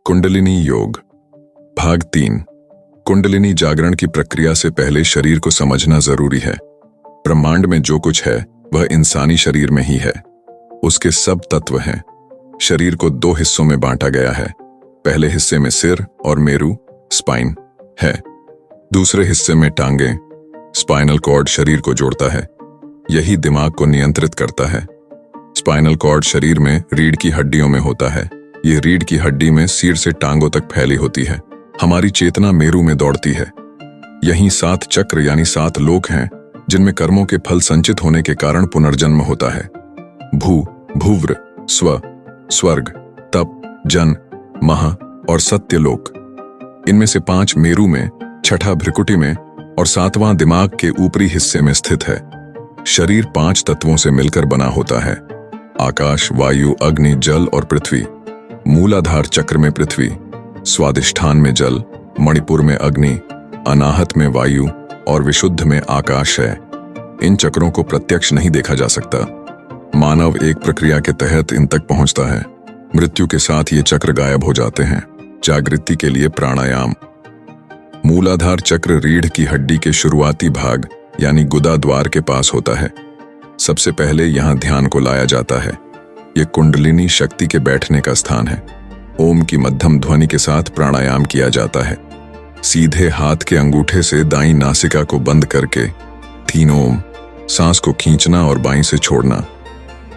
कुंडलिनी योग भाग 3। कुंडलिनी जागरण की प्रक्रिया से पहले शरीर को समझना जरूरी है। ब्रह्मांड में जो कुछ है वह इंसानी शरीर में ही है। उसके सब तत्व हैं। शरीर को 2 हिस्सों में बांटा गया है। पहले हिस्से में सिर और मेरु स्पाइन है। दूसरे हिस्से में टांगें स्पाइनल कॉर्ड शरीर को जोड़ता है। यही दिमाग को नियंत्रित करता है। स्पाइनल कॉर्ड शरीर में रीढ़ की हड्डियों में होता है। ये रीढ़ की हड्डी में सिर से टांगों तक फैली होती है। हमारी चेतना मेरु में दौड़ती है। यहीं 7 चक्र यानी 7 लोक हैं जिनमें कर्मों के फल संचित होने के कारण पुनर्जन्म होता है। भू, भूव्र, स्व, स्वर्ग, तप, जन, महा और सत्य लोक। इनमें से 5 मेरु में, 6ठा भ्रिकुटी में और 7वां दिमाग के ऊपरी हिस्से में स्थित है। शरीर 5 तत्वों से मिलकर बना होता है। आकाश, वायु, अग्नि, जल और पृथ्वी। मूलाधार चक्र में पृथ्वी, स्वादिष्ठान में जल, मणिपुर में अग्नि, अनाहत में वायु और विशुद्ध में आकाश है। इन चक्रों को प्रत्यक्ष नहीं देखा जा सकता। मानव एक प्रक्रिया के तहत इन तक पहुंचता है। मृत्यु के साथ ये चक्र गायब हो जाते हैं। जागृति के लिए प्राणायाम। मूलाधार चक्र रीढ़ की हड्डी के शुरुआती भाग यानी गुदा द्वार के पास होता है। सबसे पहले यहां ध्यान को लाया जाता है। यह कुंडलिनी शक्ति के बैठने का स्थान है। ओम की मध्यम ध्वनि के साथ प्राणायाम किया जाता है। सीधे हाथ के अंगूठे से दाईं नासिका को बंद करके 3 ओम, सांस को खींचना और बाईं से छोड़ना।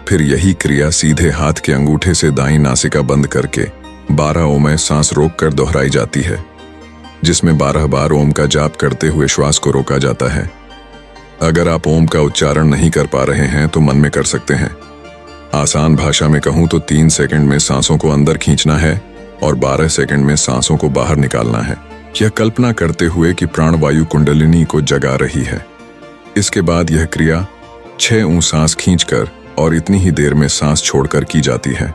फिर यही क्रिया सीधे हाथ के अंगूठे से दाईं नासिका बंद करके 12 ओम सांस रोककर दोहराई जाती है, जिसमें 12 बार ओम का जाप करते हुए श्वास को रोका जाता है। अगर आप ओम का उच्चारण नहीं कर पा रहे हैं तो मन में कर सकते हैं। आसान भाषा में कहूं तो 3 सेकंड में सांसों को अंदर खींचना है और 12 सेकंड में सांसों को बाहर निकालना है। यह कल्पना करते हुए कि प्राणवायु कुंडलिनी को जगा रही है। इसके बाद यह क्रिया 6 ऊं सांस खींचकर और इतनी ही देर में सांस छोड़कर की जाती है।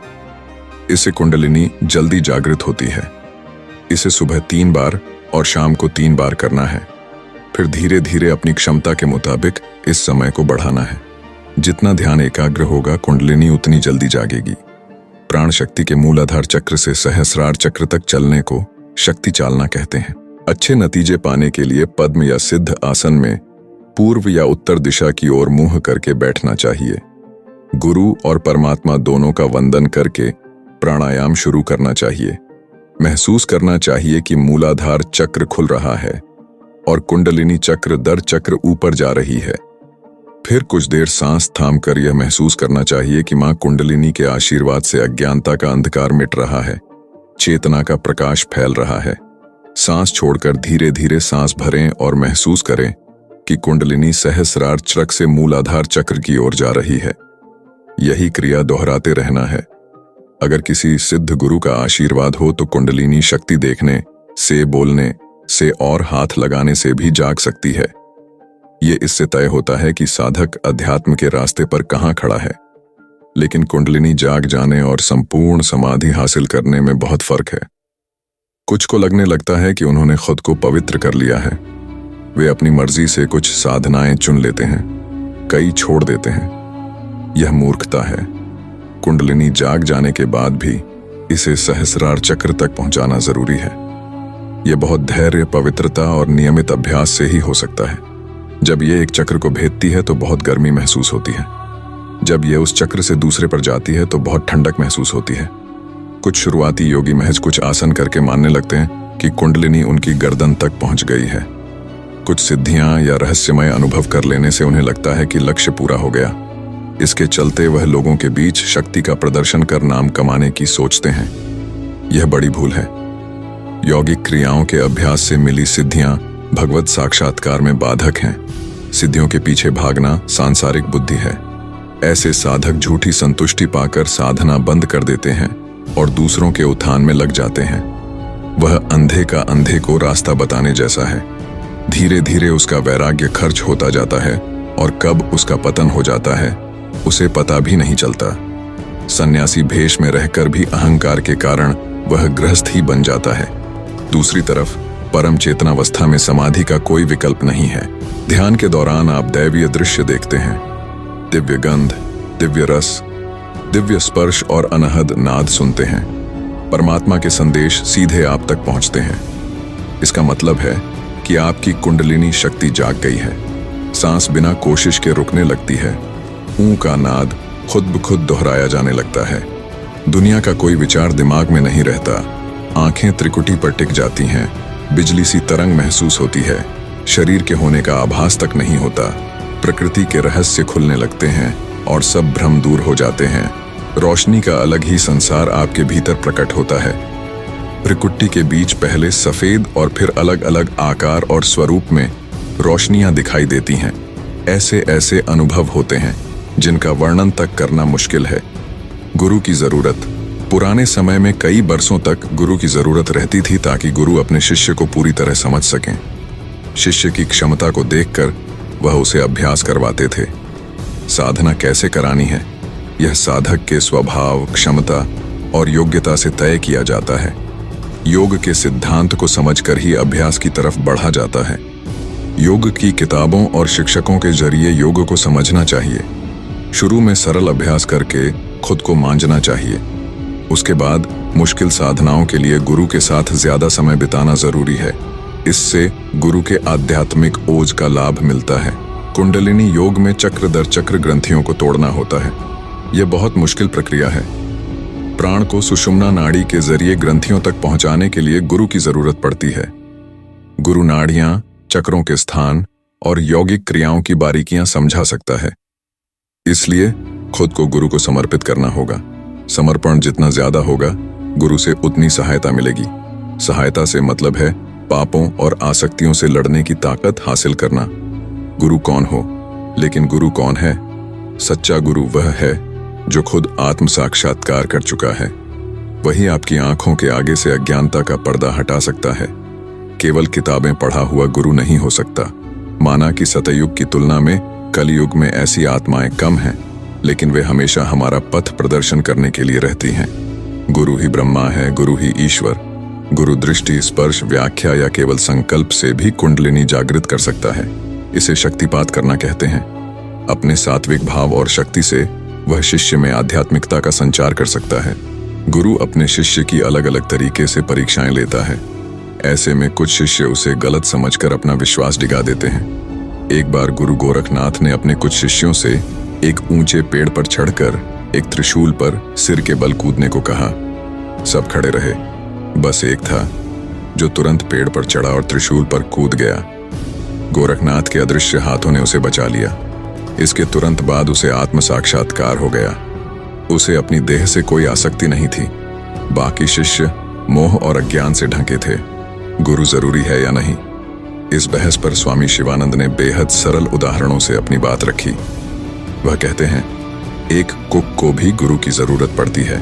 इससे कुंडलिनी जल्दी जागृत होती है। इसे सुबह 3 बार और शाम को 3 बार करना है। फिर धीरे धीरे अपनी क्षमता के मुताबिक इस समय को बढ़ाना है। जितना ध्यान एकाग्र होगा कुंडलिनी उतनी जल्दी जागेगी। प्राण शक्ति के मूलाधार चक्र से सहस्रार चक्र तक चलने को शक्ति चालना कहते हैं। अच्छे नतीजे पाने के लिए पद्म या सिद्ध आसन में पूर्व या उत्तर दिशा की ओर मुंह करके बैठना चाहिए। गुरु और परमात्मा दोनों का वंदन करके प्राणायाम शुरू करना चाहिए। महसूस करना चाहिए कि मूलाधार चक्र खुल रहा है और कुंडलिनी चक्र दर चक्र ऊपर जा रही है। फिर कुछ देर सांस थामकर यह महसूस करना चाहिए कि मां कुंडलिनी के आशीर्वाद से अज्ञानता का अंधकार मिट रहा है, चेतना का प्रकाश फैल रहा है। सांस छोड़कर धीरे धीरे सांस भरें और महसूस करें कि कुंडलिनी सहस्रार चक्र से मूलाधार चक्र की ओर जा रही है। यही क्रिया दोहराते रहना है। अगर किसी सिद्ध गुरु का आशीर्वाद हो तो कुंडलिनी शक्ति देखने से, बोलने से और हाथ लगाने से भी जाग सकती है। ये इससे तय होता है कि साधक अध्यात्म के रास्ते पर कहां खड़ा है। लेकिन कुंडलिनी जाग जाने और संपूर्ण समाधि हासिल करने में बहुत फर्क है। कुछ को लगने लगता है कि उन्होंने खुद को पवित्र कर लिया है। वे अपनी मर्जी से कुछ साधनाएं चुन लेते हैं, कई छोड़ देते हैं। यह मूर्खता है। कुंडलिनी जाग जाने के बाद भी इसे सहस्रार चक्र तक पहुंचाना जरूरी है। यह बहुत धैर्य, पवित्रता और नियमित अभ्यास से ही हो सकता है। जब ये एक चक्र को भेदती है तो बहुत गर्मी महसूस होती है। जब ये उस चक्र से दूसरे पर जाती है तो बहुत ठंडक महसूस होती है। कुछ शुरुआती योगी महज कुछ आसन करके मानने लगते हैं कि कुंडलिनी उनकी गर्दन तक पहुंच गई है। कुछ सिद्धियां या रहस्यमय अनुभव कर लेने से उन्हें लगता है कि लक्ष्य पूरा हो गया। इसके चलते वह लोगों के बीच शक्ति का प्रदर्शन कर नाम कमाने की सोचते हैं। यह बड़ी भूल है। यौगिक क्रियाओं के अभ्यास से मिली सिद्धियां भगवत साक्षात्कार में बाधक हैं। सिद्धियों के पीछे भागना सांसारिक बुद्धि है। ऐसे साधक झूठी संतुष्टि पाकर साधना बंद कर देते हैं और दूसरों के उत्थान में लग जाते हैं। वह अंधे का अंधे को रास्ता बताने जैसा है। धीरे धीरे उसका वैराग्य खर्च होता जाता है और कब उसका पतन हो जाता है उसे पता भी नहीं चलता। सन्यासी भेष में रहकर भी अहंकार के कारण वह गृहस्थ ही बन जाता है। दूसरी तरफ परम चेतनावस्था में समाधि का कोई विकल्प नहीं है। ध्यान के दौरान आप दैवीय दृश्य देखते हैं, दिव्य गंध, दिव्य रस, दिव्य स्पर्श और अनहद नाद सुनते हैं। परमात्मा के संदेश सीधे आप तक पहुंचते हैं। इसका मतलब है कि आपकी कुंडलिनी शक्ति जाग गई है। सांस बिना कोशिश के रुकने लगती है। ऊ का नाद खुद ब खुद दोहराया जाने लगता है। दुनिया का कोई विचार दिमाग में नहीं रहता। आंखें त्रिकुटी पर टिक जाती हैं। बिजली सी तरंग महसूस होती है। शरीर के होने का आभास तक नहीं होता। प्रकृति के रहस्य खुलने लगते हैं और सब भ्रम दूर हो जाते हैं। रोशनी का अलग ही संसार आपके भीतर प्रकट होता है। त्रिकुटी के बीच पहले सफेद और फिर अलग अलग आकार और स्वरूप में रोशनियां दिखाई देती हैं। ऐसे ऐसे अनुभव होते हैं जिनका वर्णन तक करना मुश्किल है। गुरु की जरूरत। पुराने समय में कई बरसों तक गुरु की जरूरत रहती थी ताकि गुरु अपने शिष्य को पूरी तरह समझ सकें। शिष्य की क्षमता को देखकर वह उसे अभ्यास करवाते थे। साधना कैसे करानी है, यह साधक के स्वभाव, क्षमता और योग्यता से तय किया जाता है। योग के सिद्धांत को समझकर ही अभ्यास की तरफ बढ़ा जाता है। योग की किताबों और शिक्षकों के जरिए योग को समझना चाहिए। शुरू में सरल अभ्यास करके खुद को मांझना चाहिए। उसके बाद मुश्किल साधनाओं के लिए गुरु के साथ ज्यादा समय बिताना जरूरी है। इससे गुरु के आध्यात्मिक ओज का लाभ मिलता है। कुंडलिनी योग में चक्र दर चक्र ग्रंथियों को तोड़ना होता है। यह बहुत मुश्किल प्रक्रिया है। प्राण को सुषुम्ना नाड़ी के जरिए ग्रंथियों तक पहुंचाने के लिए गुरु की जरूरत पड़ती है। गुरु नाड़ियां, चक्रों के स्थान और यौगिक क्रियाओं की बारीकियां समझा सकता है। इसलिए खुद को गुरु को समर्पित करना होगा। समर्पण जितना ज्यादा होगा, गुरु से उतनी सहायता मिलेगी। सहायता से मतलब है पापों और आसक्तियों से लड़ने की ताकत हासिल करना। गुरु कौन हो, लेकिन गुरु कौन है? सच्चा गुरु वह है जो खुद आत्म साक्षात्कार कर चुका है। वही आपकी आंखों के आगे से अज्ञानता का पर्दा हटा सकता है। केवल किताबें पढ़ा हुआ गुरु नहीं हो सकता। माना कि सतयुग की तुलना में कलयुग में ऐसी आत्माएं कम हैं, लेकिन वे हमेशा हमारा पथ प्रदर्शन करने के लिए रहती हैं। गुरु ही ब्रह्मा है, गुरु ही ईश्वर। गुरु दृष्टि, स्पर्श, व्याख्या या केवल संकल्प से भी कुंडलिनी जागृत कर सकता है। इसे शक्तिपात करना कहते हैं। अपने सात्विक भाव और शक्ति से वह शिष्य में आध्यात्मिकता का संचार कर सकता है। गुरु अपने शिष्य की अलग अलग तरीके से परीक्षाएं लेता है। ऐसे में कुछ शिष्य उसे गलत समझकर अपना विश्वास डिगा देते हैं। एक बार गुरु गोरखनाथ ने अपने कुछ शिष्यों से एक ऊंचे पेड़ पर चढ़कर एक त्रिशूल पर सिर के बल कूदने को कहा। सब खड़े रहे। बस एक था जो तुरंत पेड़ पर चढ़ा और त्रिशूल पर कूद गया। गोरखनाथ के अदृश्य हाथों ने उसे बचा लिया। इसके तुरंत बाद उसे आत्म साक्षात्कार हो गया। उसे अपनी देह से कोई आसक्ति नहीं थी। बाकी शिष्य मोह और अज्ञान से ढके थे। गुरु जरूरी है या नहीं, इस बहस पर स्वामी शिवानंद ने बेहद सरल उदाहरणों से अपनी बात रखी। वह कहते हैं, एक कुक को भी गुरु की जरूरत पड़ती है।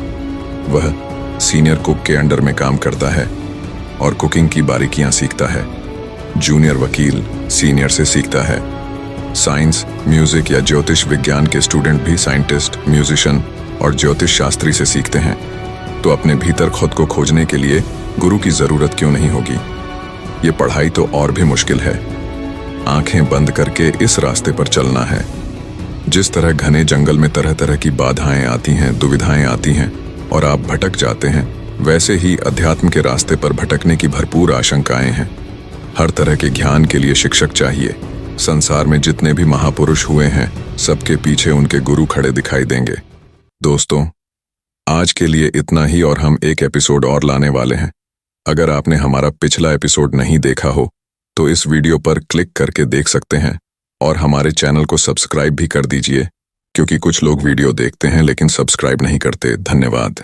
वह सीनियर कुक के अंडर में काम करता है और कुकिंग की बारीकियां सीखता है। जूनियर वकील सीनियर से सीखता है। साइंस, म्यूजिक या ज्योतिष विज्ञान के स्टूडेंट भी साइंटिस्ट, म्यूजिशियन और ज्योतिष शास्त्री से सीखते हैं। तो अपने भीतर खुद को खोजने के लिए गुरु की जरूरत क्यों नहीं होगी? ये पढ़ाई तो और भी मुश्किल है। आंखें बंद करके इस रास्ते पर चलना है। जिस तरह घने जंगल में तरह तरह की बाधाएं आती हैं, दुविधाएं आती हैं और आप भटक जाते हैं, वैसे ही अध्यात्म के रास्ते पर भटकने की भरपूर आशंकाएं हैं। हर तरह के ज्ञान के लिए शिक्षक चाहिए। संसार में जितने भी महापुरुष हुए हैं, सबके पीछे उनके गुरु खड़े दिखाई देंगे। दोस्तों, आज के लिए इतना ही और हम एक एपिसोड और लाने वाले हैं। अगर आपने हमारा पिछला एपिसोड नहीं देखा हो तो इस वीडियो पर क्लिक करके देख सकते हैं और हमारे चैनल को सब्सक्राइब भी कर दीजिए, क्योंकि कुछ लोग वीडियो देखते हैं लेकिन सब्सक्राइब नहीं करते। धन्यवाद।